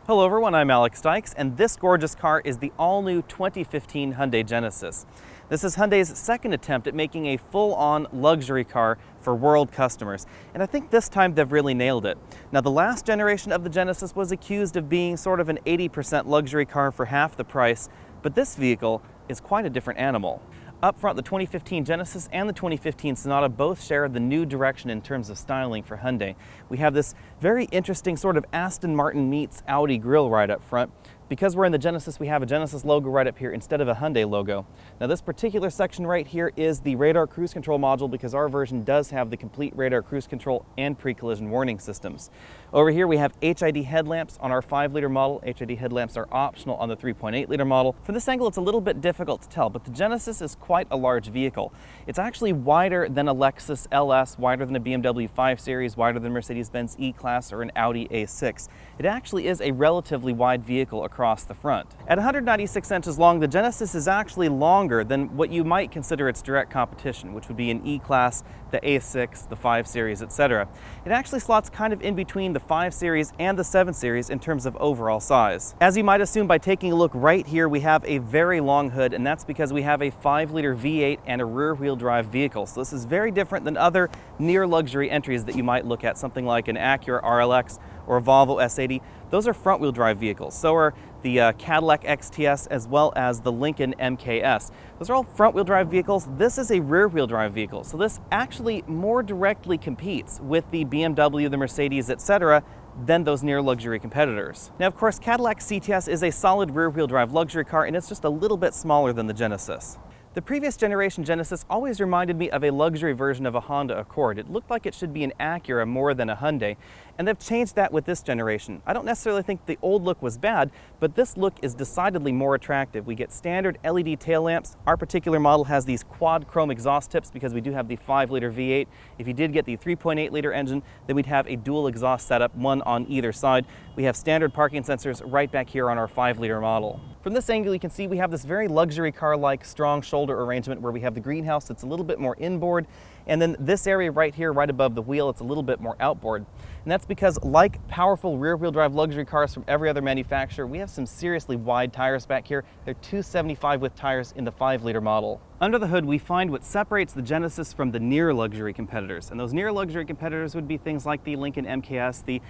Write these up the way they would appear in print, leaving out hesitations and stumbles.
Hello everyone, I'm Alex Dykes, and this gorgeous car is the all-new 2015 Hyundai Genesis. This is Hyundai's second attempt at making a full-on luxury car for world customers, and I think this time they've really nailed it. Now, the last generation of the Genesis was accused of being sort of an 80% luxury car for half the price, but this vehicle is quite a different animal. Up front, the 2015 Genesis and the 2015 Sonata both share the new direction in terms of styling for Hyundai. We have this very interesting sort of Aston Martin meets Audi grille right up front. Because we're in the Genesis, we have a Genesis logo right up here instead of a Hyundai logo. Now, this particular section right here is the radar cruise control module because our version does have the complete radar cruise control and pre-collision warning systems. Over here we have HID headlamps on our 5-liter model. HID headlamps are optional on the 3.8-liter model. From this angle it's a little bit difficult to tell, but the Genesis is quite a large vehicle. It's actually wider than a Lexus LS, wider than a BMW 5 Series, wider than Mercedes-Benz E-Class or an Audi A6. It actually is a relatively wide vehicle across the front. At 196 inches long, the Genesis is actually longer than what you might consider its direct competition, which would be an E-Class, the A6, the 5 Series, etc. It actually slots kind of in between the 5 Series and the 7 Series in terms of overall size. As you might assume by taking a look right here, we have a very long hood, and that's because we have a 5-liter V8 and a rear-wheel drive vehicle. So this is very different than other near-luxury entries that you might look at, something like an Acura RLX or a Volvo S80. Those are front-wheel drive vehicles. So are the Cadillac XTS as well as the Lincoln MKS. Those are all front-wheel drive vehicles. This is a rear-wheel drive vehicle. So this actually more directly competes with the BMW, the Mercedes, etc., than those near-luxury competitors. Now, of course, Cadillac CTS is a solid rear-wheel drive luxury car, and it's just a little bit smaller than the Genesis. The previous generation Genesis always reminded me of a luxury version of a Honda Accord. It looked like it should be an Acura more than a Hyundai, and they've changed that with this generation. I don't necessarily think the old look was bad, but this look is decidedly more attractive. We get standard LED tail lamps. Our particular model has these quad chrome exhaust tips because we do have the 5-liter V8. If you did get the 3.8-liter engine, then we'd have a dual exhaust setup, one on either side. We have standard parking sensors right back here on our 5-liter model. From this angle, you can see we have this very luxury car-like strong shoulder arrangement where we have the greenhouse that's a little bit more inboard, and then this area right here, right above the wheel, it's a little bit more outboard. And that's because, like powerful rear-wheel drive luxury cars from every other manufacturer, we have some seriously wide tires back here. They're 275 width tires in the 5-liter model. Under the hood, we find what separates the Genesis from the near-luxury competitors. And those near-luxury competitors would be things like the Lincoln MKS, the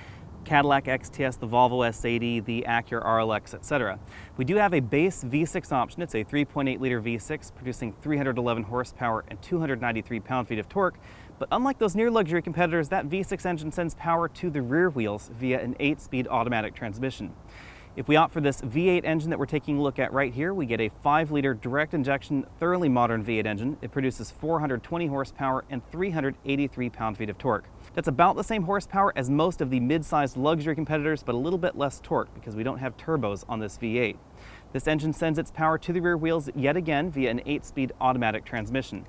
Cadillac XTS, the Volvo S80, the Acura RLX, etc. We do have a base V6 option. It's a 3.8-liter V6 producing 311 horsepower and 293 pound-feet of torque. But unlike those near-luxury competitors, that V6 engine sends power to the rear wheels via an 8-speed automatic transmission. If we opt for this V8 engine that we're taking a look at right here, we get a 5-liter direct injection, thoroughly modern V8 engine. It produces 420 horsepower and 383 pound-feet of torque. That's about the same horsepower as most of the mid-sized luxury competitors, but a little bit less torque because we don't have turbos on this V8. This engine sends its power to the rear wheels yet again via an 8-speed automatic transmission.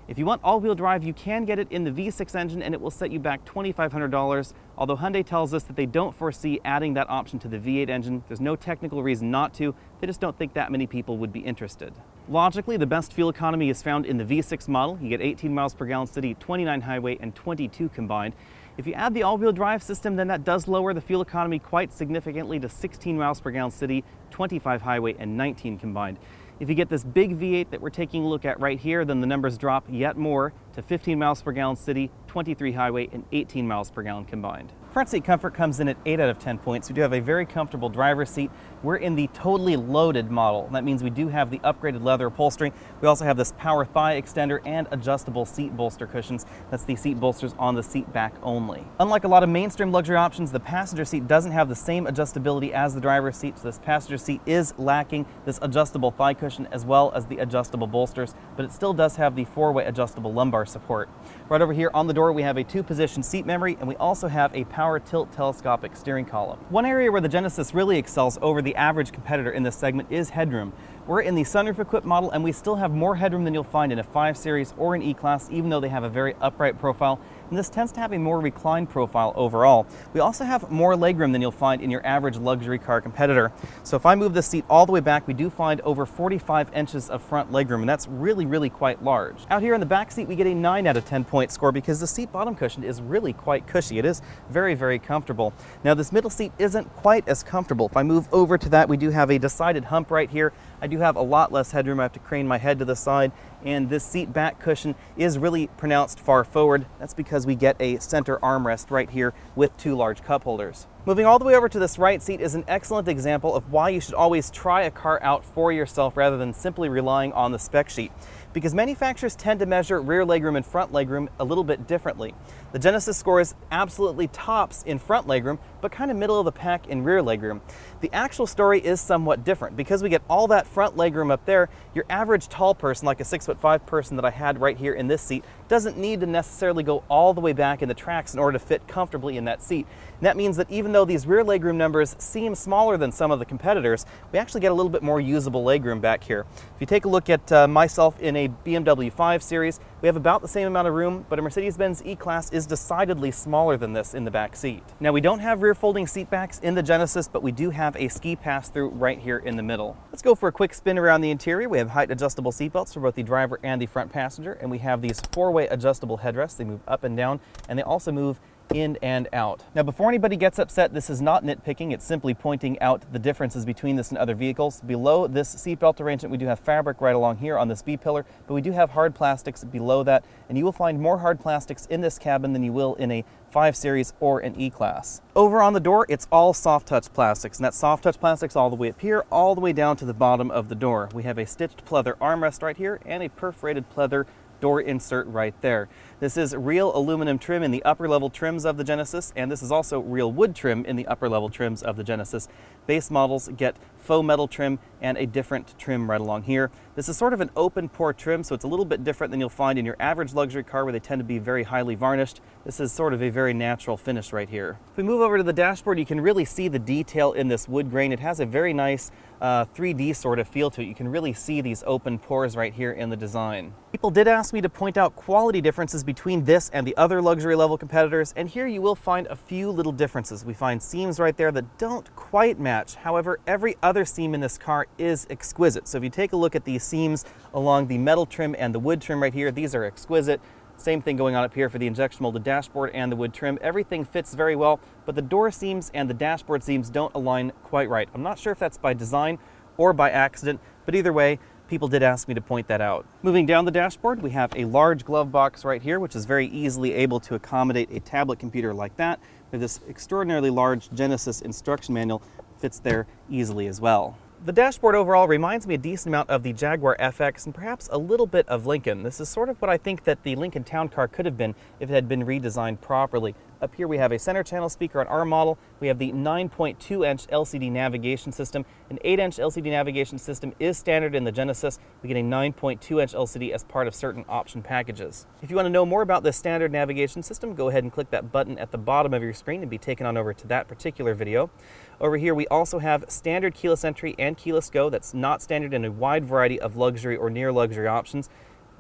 If you want all-wheel drive, you can get it in the V6 engine and it will set you back $2,500, although Hyundai tells us that they don't foresee adding that option to the V8 engine. There's no technical reason not to, they just don't think that many people would be interested. Logically, the best fuel economy is found in the V6 model. You get 18 miles per gallon city, 29 highway, and 22 combined. If you add the all-wheel drive system, then that does lower the fuel economy quite significantly to 16 miles per gallon city, 25 highway, and 19 combined. If you get this big V8 that we're taking a look at right here, then the numbers drop yet more to 15 miles per gallon city, 23 highway, and 18 miles per gallon combined. Front seat comfort comes in at 8 out of 10 points. We do have a very comfortable driver's seat. We're in the totally loaded model. That means we do have the upgraded leather upholstery. We also have this power thigh extender and adjustable seat bolster cushions. That's the seat bolsters on the seat back only. Unlike a lot of mainstream luxury options, the passenger seat doesn't have the same adjustability as the driver's seat, so this passenger seat is lacking this adjustable thigh cushion as well as the adjustable bolsters, but it still does have the 4-way adjustable lumbar support. Right over here on the door, we have a 2-position seat memory, and we also have a power tilt telescopic steering column. One area where the Genesis really excels over the average competitor in this segment is headroom. We're in the sunroof equipped model, and we still have more headroom than you'll find in a 5 Series or an E-Class, even though they have a very upright profile. And this tends to have a more reclined profile overall. We also have more legroom than you'll find in your average luxury car competitor. So if I move this seat all the way back, we do find over 45 inches of front legroom, and that's really quite large. Out here in the back seat, we get a 9 out of 10 point score because the seat bottom cushion is really quite cushy. It is very comfortable. Now this middle seat isn't quite as comfortable. If I move over to that, we do have a decided hump right here. I do have a lot less headroom. I have to crane my head to the side, and this seat back cushion is really pronounced far forward. That's because we get a center armrest right here with 2 large cup holders. Moving all the way over to this right seat is an excellent example of why you should always try a car out for yourself rather than simply relying on the spec sheet, because manufacturers tend to measure rear legroom and front legroom a little bit differently. The Genesis scores absolutely tops in front legroom, but kind of middle of the pack in rear legroom. The actual story is somewhat different. Because we get all that front legroom up there, your average tall person, like a 6'5" person that I had right here in this seat, doesn't need to necessarily go all the way back in the tracks in order to fit comfortably in that seat. And that means that even though these rear legroom numbers seem smaller than some of the competitors, we actually get a little bit more usable legroom back here. If you take a look at myself in a BMW 5 Series, we have about the same amount of room, but a Mercedes-Benz E-Class is decidedly smaller than this in the back seat. Now, we don't have rear folding seat backs in the Genesis, but we do have a ski pass-through right here in the middle. Let's go for a quick spin around the interior. We have height adjustable seatbelts for both the driver and the front passenger, and we have these 4-way adjustable headrests. They move up and down, and they also move in and out. Now, before anybody gets upset, this is not nitpicking. It's simply pointing out the differences between this and other vehicles. Below this seatbelt arrangement, we do have fabric right along here on this B-pillar, but we do have hard plastics below that, and you will find more hard plastics in this cabin than you will in a 5 Series or an E-Class. Over on the door, it's all soft touch plastics, and that soft touch plastics all the way up here, all the way down to the bottom of the door. We have a stitched pleather armrest right here and a perforated pleather door insert right there. This is real aluminum trim in the upper level trims of the Genesis, and this is also real wood trim in the upper level trims of the Genesis. Base models get faux metal trim and a different trim right along here. This is sort of an open pore trim, so it's a little bit different than you'll find in your average luxury car where they tend to be very highly varnished. This is sort of a very natural finish right here. If we move over to the dashboard, you can really see the detail in this wood grain. It has a very nice 3D sort of feel to it. You can really see these open pores right here in the design. People did ask me to point out quality differences between this and the other luxury level competitors, and here you will find a few little differences. We find seams right there that don't quite match. However, every other seam in this car is exquisite. So if you take a look at these seams along the metal trim and the wood trim right here, these are exquisite. Same thing going on up here for the injection molded dashboard and the wood trim. Everything fits very well, but the door seams and the dashboard seams don't align quite right. I'm not sure if that's by design or by accident, but either way, people did ask me to point that out. Moving down the dashboard, we have a large glove box right here, which is very easily able to accommodate a tablet computer like that. With this extraordinarily large Genesis instruction manual, fits there easily as well. The dashboard overall reminds me a decent amount of the Jaguar FX and perhaps a little bit of Lincoln. This is sort of what I think that the Lincoln Town Car could have been if it had been redesigned properly. Up here we have a center channel speaker on our model. We have the 9.2-inch LCD navigation system. An 8-inch LCD navigation system is standard in the Genesis. We get a 9.2-inch LCD as part of certain option packages. If you want to know more about this standard navigation system, go ahead and click that button at the bottom of your screen and be taken on over to that particular video. Over here we also have standard keyless entry and keyless go. That's not standard in a wide variety of luxury or near luxury options.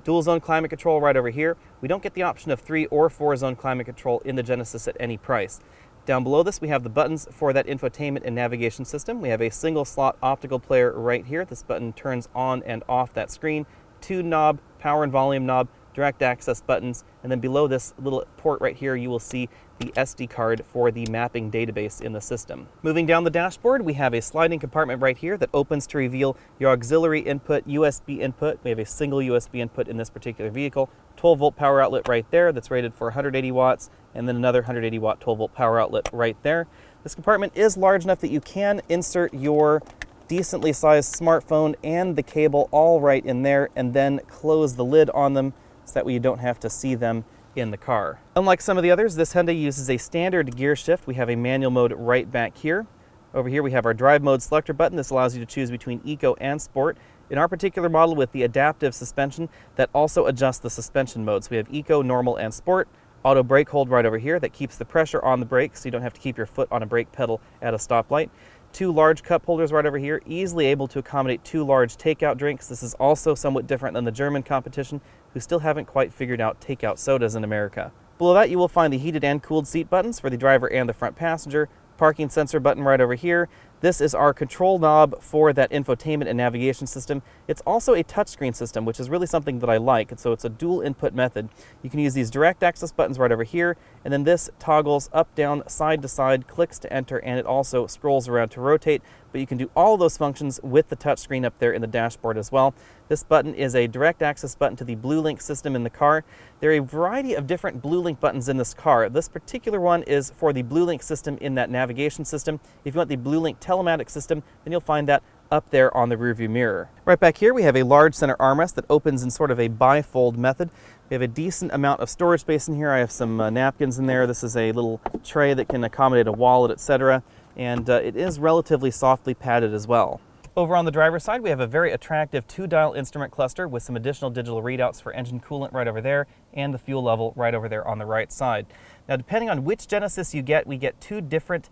Dual zone climate control right over here. We don't get the option of 3 or 4 zone climate control in the Genesis at any price. Down below this we have the buttons for that infotainment and navigation system. We have a single slot optical player right here. This button turns on and off that screen. 2 knob, power and volume knob, direct access buttons, and then below this little port right here you will see the SD card for the mapping database in the system. Moving down the dashboard, we have a sliding compartment right here that opens to reveal your auxiliary input, USB input. We have a single USB input in this particular vehicle. 12-volt power outlet right there that's rated for 180 watts, and then another 180-watt 12-volt power outlet right there. This compartment is large enough that you can insert your decently sized smartphone and the cable all right in there, and then close the lid on them so that way you don't have to see them in the car. Unlike some of the others, this Hyundai uses a standard gear shift. We have a manual mode right back here. Over here we have our drive mode selector button. This allows you to choose between eco and sport. In our particular model with the adaptive suspension, that also adjusts the suspension modes. We have eco, normal, and sport. Auto brake hold right over here that keeps the pressure on the brakes so you don't have to keep your foot on a brake pedal at a stoplight. 2 large cup holders right over here, easily able to accommodate 2 large takeout drinks. This is also somewhat different than the German competition, who still haven't quite figured out takeout sodas in America. Below that, you will find the heated and cooled seat buttons for the driver and the front passenger. Parking sensor button right over here. This is our control knob for that infotainment and navigation system. It's also a touchscreen system, which is really something that I like. And so it's a dual input method. You can use these direct access buttons right over here, and then this toggles up, down, side to side, clicks to enter, and it also scrolls around to rotate. But you can do all of those functions with the touchscreen up there in the dashboard as well. This button is a direct access button to the BlueLink system in the car. There are a variety of different BlueLink buttons in this car. This particular one is for the BlueLink system in that navigation system. If you want the BlueLink telematic system, then you'll find that up there on the rearview mirror. Right back here, we have a large center armrest that opens in sort of a bifold method. We have a decent amount of storage space in here. I have some napkins in there. This is a little tray that can accommodate a wallet, etc. And it is relatively softly padded as well. Over on the driver's side, we have a very attractive 2-dial instrument cluster with some additional digital readouts for engine coolant right over there and the fuel level right over there on the right side. Now, depending on which Genesis you get, we get 2 different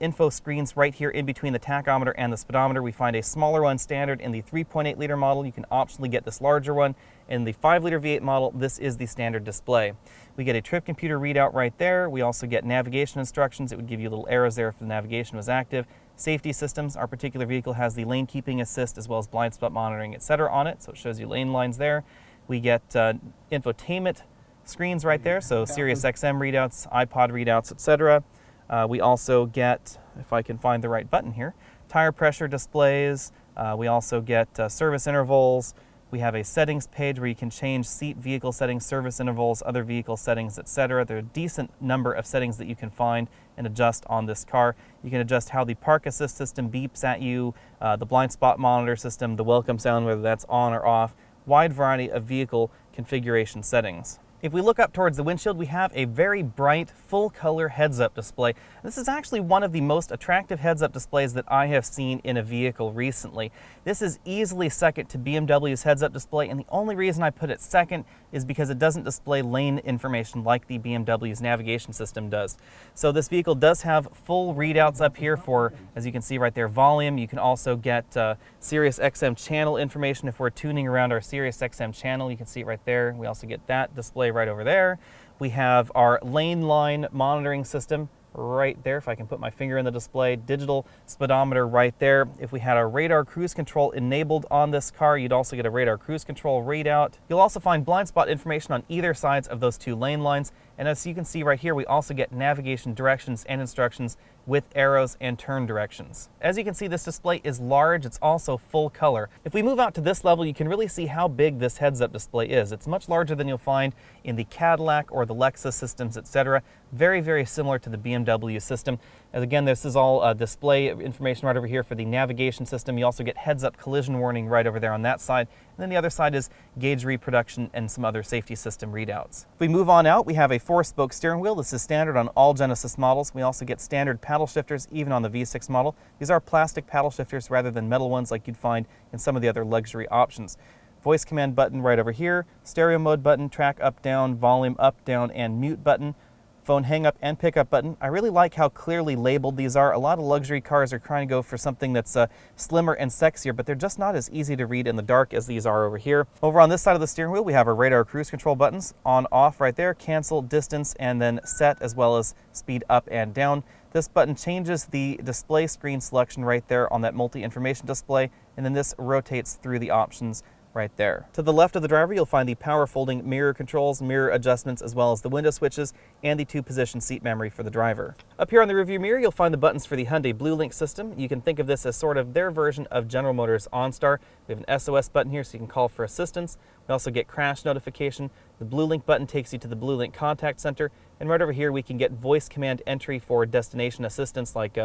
info screens right here in between the tachometer and the speedometer. We find a smaller one standard in the 3.8 liter model. You can optionally get this larger one. In the 5 liter V8 model, this is the standard display. We get a trip computer readout right there. We also get navigation instructions. It would give you little arrows there if the navigation was active. Safety systems. Our particular vehicle has the lane keeping assist as well as blind spot monitoring, etc. on it, so it shows you lane lines there. We get infotainment screens right there, so Sirius XM readouts, iPod readouts, etc. We also get, if I can find the right button here, tire pressure displays. We also get service intervals. We have a settings page where you can change seat, vehicle settings, service intervals, other vehicle settings, etc. There are a decent number of settings that you can find and adjust on this car. You can adjust how the park assist system beeps at you, the blind spot monitor system, the welcome sound, whether that's on or off, wide variety of vehicle configuration settings. If we look up towards the windshield, we have a very bright, full-color heads-up display. This is actually one of the most attractive heads-up displays that I have seen in a vehicle recently. This is easily second to BMW's heads-up display, and the only reason I put it second is because it doesn't display lane information like the BMW's navigation system does. So this vehicle does have full readouts up here for, as you can see right there, volume. You can also get Sirius XM channel information if we're tuning around our Sirius XM channel. You can see it right there. We also get that display right over there. We have our lane line monitoring system right there, if I can put my finger in the display, digital speedometer right there. If we had our radar cruise control enabled on this car, you'd also get a radar cruise control readout. You'll also find blind spot information on either sides of those 2 lane lines. And as you can see right here, we also get navigation directions and instructions with arrows and turn directions. As you can see, this display is large. It's also full color. If we move out to this level, you can really see how big this heads-up display is. It's much larger than you'll find in the Cadillac or the Lexus systems, etc. Very, very similar to the BMW system. And again, this is all display information right over here for the navigation system. You also get heads-up collision warning right over there on that side. And then the other side is gauge reproduction and some other safety system readouts. If we move on out, we have a 4-spoke steering wheel. This is standard on all Genesis models. We also get standard paddle shifters even on the V6 model. These are plastic paddle shifters rather than metal ones like you'd find in some of the other luxury options. Voice command button right over here, stereo mode button, track up, down, volume up, down, and mute button. Phone hang up and pick up button. I really like how clearly labeled these are. A lot of luxury cars are trying to go for something that's slimmer and sexier, but they're just not as easy to read in the dark as these are over here. Over on this side of the steering wheel, we have our radar cruise control buttons, on, off right there, cancel, distance, and then set, as well as speed up and down. This button changes the display screen selection right there on that multi-information display, and then this rotates through the options right there. To the left of the driver, you'll find the power folding mirror controls, mirror adjustments, as well as the window switches and the 2-position seat memory for the driver. Up here on the rearview mirror, you'll find the buttons for the Hyundai BlueLink system. You can think of this as sort of their version of General Motors OnStar. We have an SOS button here so you can call for assistance. We also get crash notification. The BlueLink button takes you to the BlueLink contact center. And right over here, we can get voice command entry for destination assistance, like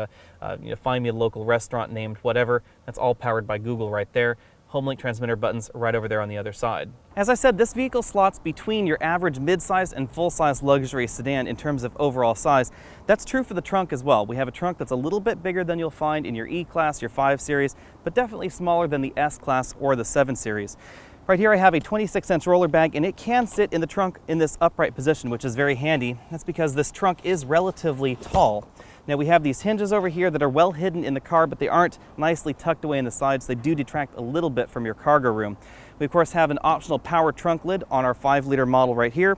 find me a local restaurant named whatever. That's all powered by Google right there. HomeLink transmitter buttons right over there on the other side. As I said, this vehicle slots between your average midsize and full-size luxury sedan in terms of overall size. That's true for the trunk as well. We have a trunk that's a little bit bigger than you'll find in your E-Class, your 5 Series, but definitely smaller than the S-Class or the 7 Series. Right here I have a 26-inch roller bag, and it can sit in the trunk in this upright position, which is very handy. That's because this trunk is relatively tall. Now we have these hinges over here that are well hidden in the car, but they aren't nicely tucked away in the sides. They do detract a little bit from your cargo room. We of course have an optional power trunk lid on our 5-liter model right here.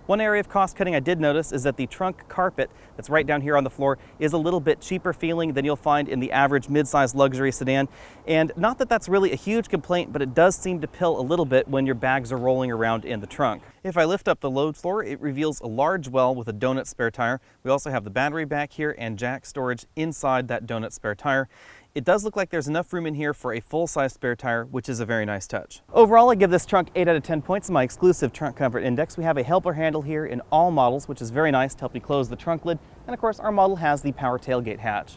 One area of cost cutting I did notice is that the trunk carpet that's right down here on the floor is a little bit cheaper feeling than you'll find in the average mid-size luxury sedan. And not that that's really a huge complaint, but it does seem to pill a little bit when your bags are rolling around in the trunk. If I lift up the load floor, it reveals a large well with a donut spare tire. We also have the battery back here and jack storage inside that donut spare tire. It does look like there's enough room in here for a full-size spare tire, which is a very nice touch. Overall, I give this trunk 8 out of 10 points in my exclusive trunk comfort index. We have a helper handle here in all models, which is very nice to help me close the trunk lid. And of course, our model has the power tailgate hatch.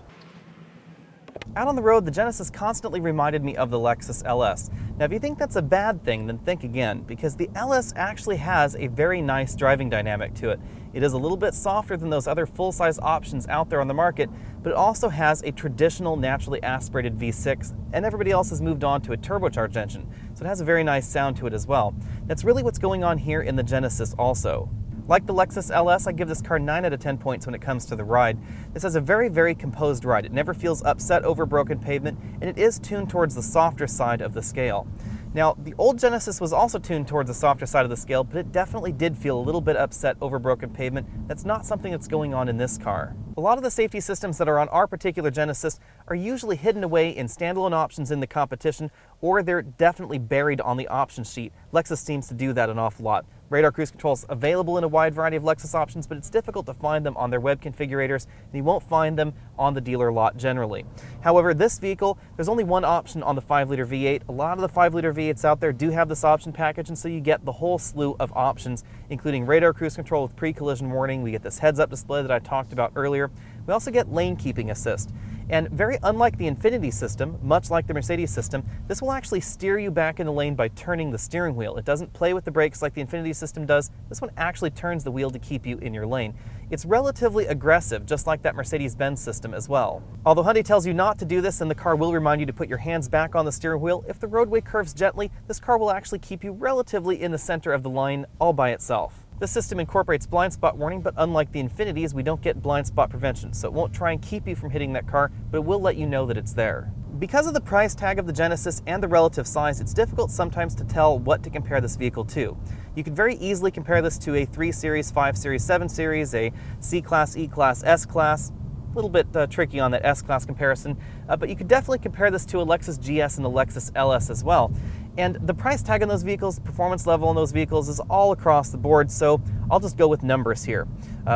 Out on the road, the Genesis constantly reminded me of the Lexus LS. Now, if you think that's a bad thing, then think again, because the LS actually has a very nice driving dynamic to it. It is a little bit softer than those other full-size options out there on the market, but it also has a traditional naturally aspirated V6, and everybody else has moved on to a turbocharged engine, so it has a very nice sound to it as well. That's really what's going on here in the Genesis also. Like the Lexus LS, I give this car 9 out of 10 points when it comes to the ride. This has a very, very composed ride. It never feels upset over broken pavement, and it is tuned towards the softer side of the scale. Now, the old Genesis was also tuned towards the softer side of the scale, but it definitely did feel a little bit upset over broken pavement. That's not something that's going on in this car. A lot of the safety systems that are on our particular Genesis are usually hidden away in standalone options in the competition, or they're definitely buried on the option sheet. Lexus seems to do that an awful lot. Radar cruise control is available in a wide variety of Lexus options, but it's difficult to find them on their web configurators, and you won't find them on the dealer lot generally. However, this vehicle, there's only one option on the 5-liter V8. A lot of the 5-liter V8s out there do have this option package, and so you get the whole slew of options, including radar cruise control with pre-collision warning. We get this heads-up display that I talked about earlier. We also get lane keeping assist. And very unlike the Infiniti system, much like the Mercedes system, this will actually steer you back in the lane by turning the steering wheel. It doesn't play with the brakes like the Infiniti system does. This one actually turns the wheel to keep you in your lane. It's relatively aggressive, just like that Mercedes-Benz system as well. Although Hyundai tells you not to do this, and the car will remind you to put your hands back on the steering wheel, if the roadway curves gently, this car will actually keep you relatively in the center of the line all by itself. This system incorporates blind spot warning, but unlike the Infinitis, we don't get blind spot prevention, so it won't try and keep you from hitting that car, but it will let you know that it's there. Because of the price tag of the Genesis and the relative size, it's difficult sometimes to tell what to compare this vehicle to. You could very easily compare this to a 3 Series, 5 Series, 7 Series, a C-Class, E-Class, S-Class. A little bit tricky on that S-Class comparison, but you could definitely compare this to a Lexus GS and a Lexus LS as well. And the price tag on those vehicles, performance level on those vehicles is all across the board, so I'll just go with numbers here.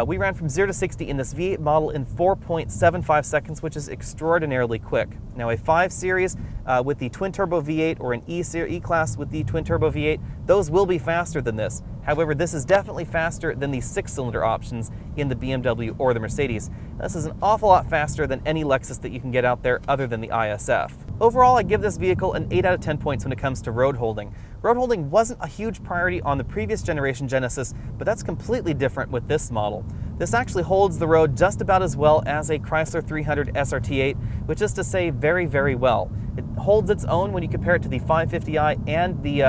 We ran from 0 to 60 in this V8 model in 4.75 seconds, which is extraordinarily quick. Now a 5 Series with the twin-turbo V8 or an E-Class with the twin-turbo V8, those will be faster than this. However, this is definitely faster than the 6-cylinder options in the BMW or the Mercedes. This is an awful lot faster than any Lexus that you can get out there other than the ISF. Overall, I give this vehicle an 8 out of 10 points when it comes to road holding. Road holding wasn't a huge priority on the previous generation Genesis, but that's completely different with this model. This actually holds the road just about as well as a Chrysler 300 SRT8, which is to say very, very well. It holds its own when you compare it to the 550i and the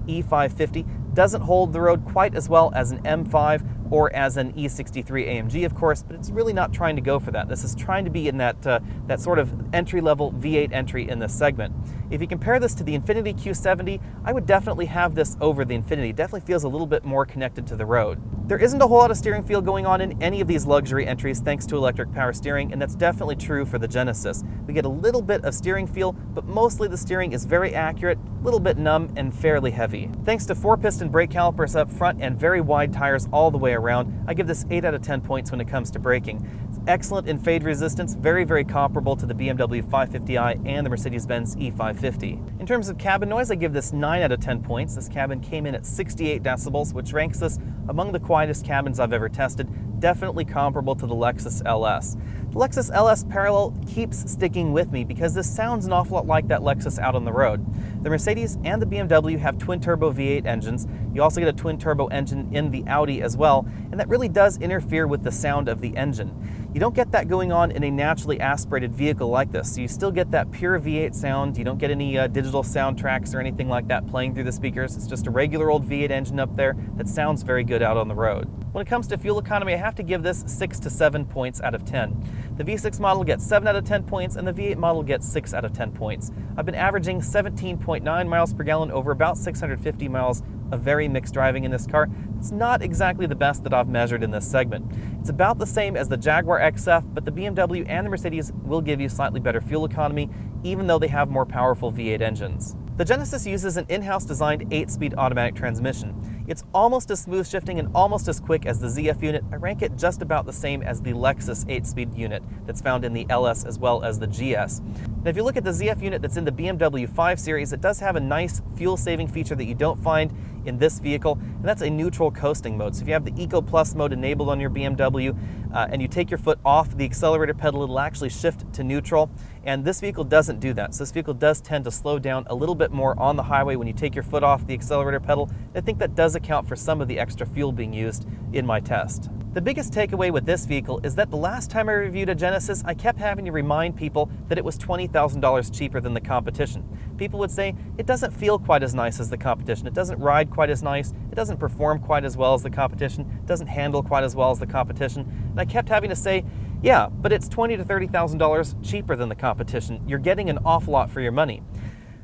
E550. Doesn't hold the road quite as well as an M5 or as an E63 AMG, of course, but it's really not trying to go for that. This is trying to be in that sort of entry-level V8 entry in this segment. If you compare this to the Infiniti Q70, I would definitely have this over the Infiniti. It definitely feels a little bit more connected to the road. There isn't a whole lot of steering feel going on in any of these luxury entries thanks to electric power steering, and that's definitely true for the Genesis. We get a little bit of steering feel, but mostly the steering is very accurate, a little bit numb, and fairly heavy. Thanks to 4-piston brake calipers up front and very wide tires all the way around, I give this 8 out of 10 points when it comes to braking. It's excellent in fade resistance, very, very comparable to the BMW 550i and the Mercedes-Benz E550. In terms of cabin noise, I give this 9 out of 10 points. This cabin came in at 68 decibels, which ranks this among the quietest cabins I've ever tested, definitely comparable to the Lexus LS. The Lexus LS parallel keeps sticking with me because this sounds an awful lot like that Lexus out on the road. The Mercedes and the BMW have twin-turbo V8 engines. You also get a twin-turbo engine in the Audi as well, and that really does interfere with the sound of the engine. You don't get that going on in a naturally aspirated vehicle like this, so you still get that pure V8 sound. You don't get any digital soundtracks or anything like that playing through the speakers. It's just a regular old V8 engine up there that sounds very good out on the road. When it comes to fuel economy, I have to give this 6 to 7 points out of 10. The V6 model gets 7 out of 10 points, and the V8 model gets 6 out of 10 points. I've been averaging 17.9 miles per gallon over about 650 miles of very mixed driving in this car. It's not exactly the best that I've measured in this segment. It's about the same as the Jaguar XF, but the BMW and the Mercedes will give you slightly better fuel economy, even though they have more powerful V8 engines. The Genesis uses an in-house designed 8-speed automatic transmission. It's almost as smooth shifting and almost as quick as the ZF unit. I rank it just about the same as the Lexus 8-speed unit that's found in the LS as well as the GS. Now if you look at the ZF unit that's in the BMW 5 Series, it does have a nice fuel-saving feature that you don't find in this vehicle, and that's a neutral coasting mode. So if you have the Eco Plus mode enabled on your BMW and you take your foot off the accelerator pedal, it'll actually shift to neutral, and this vehicle doesn't do that. So this vehicle does tend to slow down a little bit more on the highway when you take your foot off the accelerator pedal. I think that does account for some of the extra fuel being used in my test. The biggest takeaway with this vehicle is that the last time I reviewed a Genesis, I kept having to remind people that it was $20,000 cheaper than the competition. People would say, it doesn't feel quite as nice as the competition, it doesn't ride quite as nice, it doesn't perform quite as well as the competition, it doesn't handle quite as well as the competition, and I kept having to say, yeah, but it's $20,000 to $30,000 cheaper than the competition. You're getting an awful lot for your money.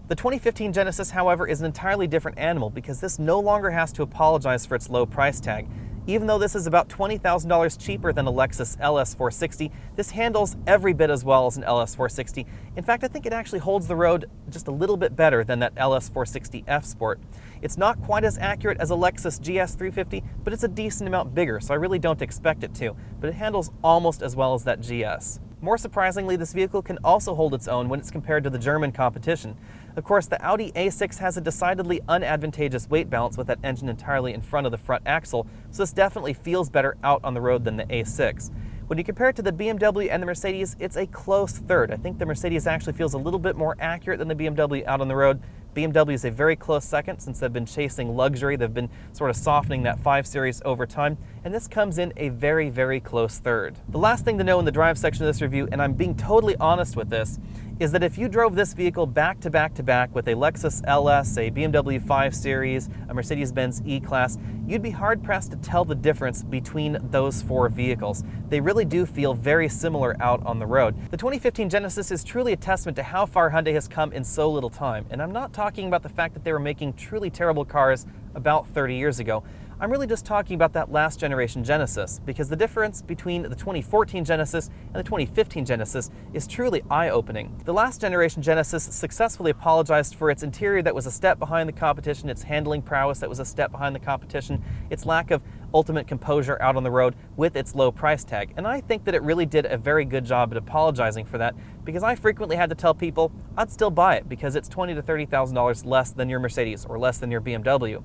The 2015 Genesis, however, is an entirely different animal because this no longer has to apologize for its low price tag. Even though this is about $20,000 cheaper than a Lexus LS460, this handles every bit as well as an LS460. In fact, I think it actually holds the road just a little bit better than that LS460 F Sport. It's not quite as accurate as a Lexus GS350, but it's a decent amount bigger, so I really don't expect it to. But it handles almost as well as that GS. More surprisingly, this vehicle can also hold its own when it's compared to the German competition. Of course, the Audi A6 has a decidedly unadvantageous weight balance with that engine entirely in front of the front axle, so this definitely feels better out on the road than the A6. When you compare it to the BMW and the Mercedes, it's a close third. I think the Mercedes actually feels a little bit more accurate than the BMW out on the road. BMW is a very close second since they've been chasing luxury. They've been sort of softening that 5 Series over time, and this comes in a very, very close third. The last thing to know in the drive section of this review, and I'm being totally honest with this, is that if you drove this vehicle back to back to back with a Lexus LS, a BMW 5 Series, a Mercedes-Benz E-Class, you'd be hard-pressed to tell the difference between those 4 vehicles. They really do feel very similar out on the road. The 2015 Genesis is truly a testament to how far Hyundai has come in so little time, and I'm not talking about the fact that they were making truly terrible cars about 30 years ago. I'm really just talking about that last generation Genesis, because the difference between the 2014 Genesis and the 2015 Genesis is truly eye-opening. The last generation Genesis successfully apologized for its interior that was a step behind the competition, its handling prowess that was a step behind the competition, its lack of ultimate composure out on the road with its low price tag. And I think that it really did a very good job at apologizing for that, because I frequently had to tell people I'd still buy it because it's $20,000 to $30,000 less than your Mercedes or less than your BMW.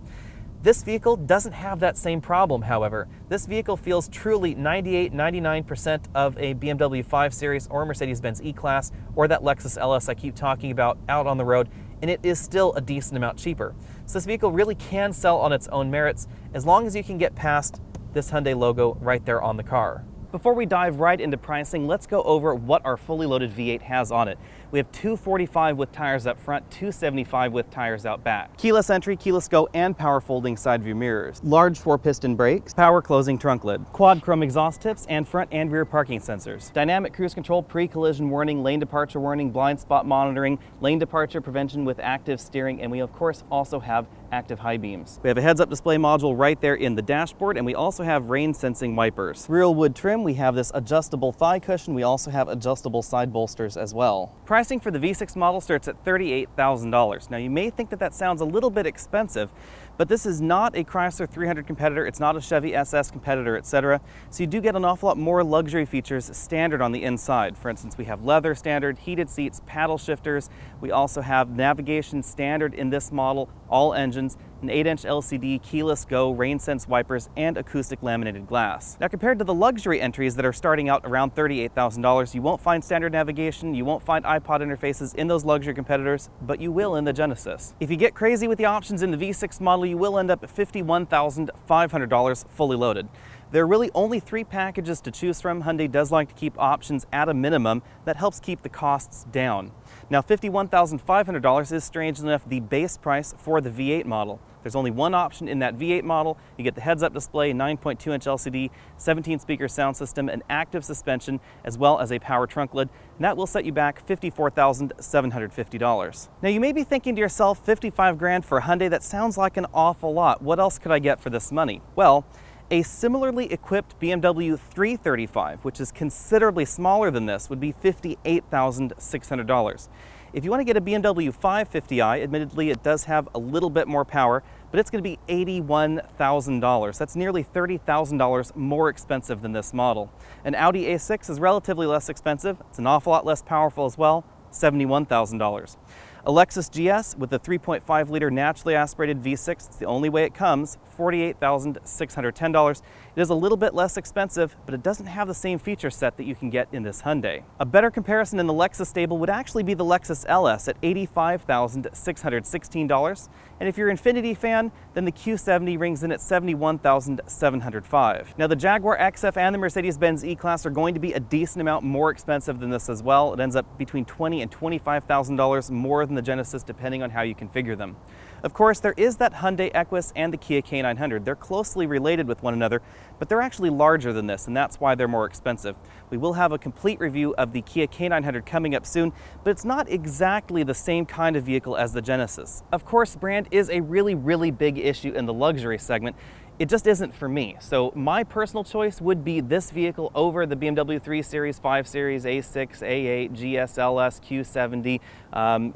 This vehicle doesn't have that same problem, however. This vehicle feels truly 98–99% of a BMW 5 Series or Mercedes-Benz E-Class or that Lexus LS I keep talking about out on the road, and it is still a decent amount cheaper. So this vehicle really can sell on its own merits as long as you can get past this Hyundai logo right there on the car. Before we dive right into pricing, let's go over what our fully loaded V8 has on it. We have 245 with tires up front, 275 with tires out back. Keyless entry, keyless go, and power folding side view mirrors. Large 4-piston brakes, power closing trunk lid, quad chrome exhaust tips, and front and rear parking sensors. Dynamic cruise control, pre-collision warning, lane departure warning, blind spot monitoring, lane departure prevention with active steering, and we of course also have active high beams. We have a heads-up display module right there in the dashboard, and we also have rain sensing wipers. Rear wood trim, we have this adjustable thigh cushion. We also have adjustable side bolsters as well. Pricing for the V6 model starts at $38,000. Now you may think that that sounds a little bit expensive, but this is not a Chrysler 300 competitor, it's not a Chevy SS competitor, etc. So you do get an awful lot more luxury features standard on the inside. For instance, we have leather standard, heated seats, paddle shifters. We also have navigation standard in this model, all engines, an 8-inch LCD, keyless go, rain sense wipers, and acoustic laminated glass. Now compared to the luxury entries that are starting out around $38,000, you won't find standard navigation, you won't find iPod interfaces in those luxury competitors, but you will in the Genesis. If you get crazy with the options in the V6 model, you will end up at $51,500 fully loaded. There are really only 3 packages to choose from. Hyundai does like to keep options at a minimum. That helps keep the costs down. Now, $51,500 is, strangely enough, the base price for the V8 model. There's only one option in that V8 model. You get the heads-up display, 9.2-inch LCD, 17-speaker sound system, and active suspension, as well as a power trunk lid, and that will set you back $54,750. Now, you may be thinking to yourself, 55 grand for a Hyundai, that sounds like an awful lot. What else could I get for this money? Well, a similarly equipped BMW 335, which is considerably smaller than this, would be $58,600. If you want to get a BMW 550i, admittedly it does have a little bit more power, but it's going to be $81,000. That's nearly $30,000 more expensive than this model. An Audi A6 is relatively less expensive. It's an awful lot less powerful as well, $71,000. A Lexus GS with a 3.5-liter naturally aspirated V6, it's the only way it comes, $48,610. It is a little bit less expensive, but it doesn't have the same feature set that you can get in this Hyundai. A better comparison in the Lexus stable would actually be the Lexus LS at $85,616. And if you're an Infiniti fan, then the Q70 rings in at $71,705. Now, the Jaguar XF and the Mercedes-Benz E-Class are going to be a decent amount more expensive than this as well. It ends up between $20,000 and $25,000 more than the Genesis, depending on how you configure them. Of course, there is that Hyundai Equus and the Kia K900. They're closely related with one another, but they're actually larger than this, and that's why they're more expensive. We will have a complete review of the Kia K900 coming up soon, but it's not exactly the same kind of vehicle as the Genesis. Of course, brand is a really big issue in the luxury segment. It just isn't for me. So my personal choice would be this vehicle over the BMW 3 Series, 5 Series, A6, A8, GS, LS, Q70,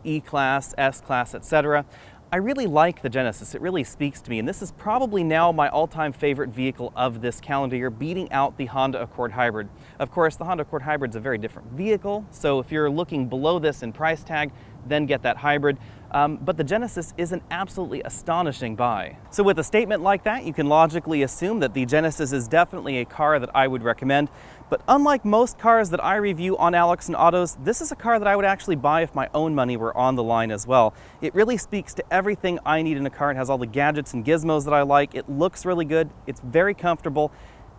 E-Class, S-Class, etc. I really like the Genesis. It really speaks to me, and this is probably now my all-time favorite vehicle of this calendar year, beating out the Honda Accord Hybrid. Of course, the Honda Accord Hybrid is a very different vehicle, so if you're looking below this in price tag, then get that hybrid. But the Genesis is an absolutely astonishing buy. So with a statement like that, you can logically assume that the Genesis is definitely a car that I would recommend. But unlike most cars that I review on Alex and Autos, this is a car that I would actually buy if my own money were on the line as well. It really speaks to everything I need in a car. It has all the gadgets and gizmos that I like. It looks really good. It's very comfortable.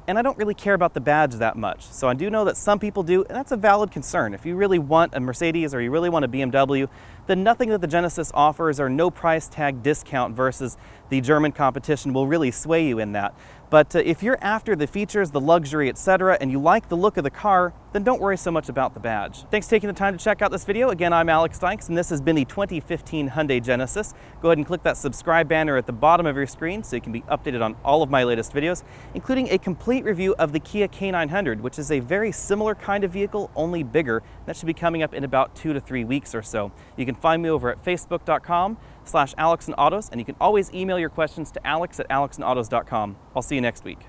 And I don't really care about the badge that much. So I do know that some people do, and that's a valid concern. If you really want a Mercedes or you really want a BMW, then nothing that the Genesis offers or no price tag discount versus the German competition will really sway you in that. But if you're after the features, the luxury, etc., and you like the look of the car, then don't worry so much about the badge. Thanks for taking the time to check out this video. Again, I'm Alex Dykes, and this has been the 2015 Hyundai Genesis. Go ahead and click that subscribe banner at the bottom of your screen so you can be updated on all of my latest videos, including a complete review of the Kia K900, which is a very similar kind of vehicle, only bigger. That should be coming up in about 2 to 3 weeks or so. You can find me over at facebook.com/AlexandAutos, and you can always email your questions to alex@alexandautos.com. I'll see you next week.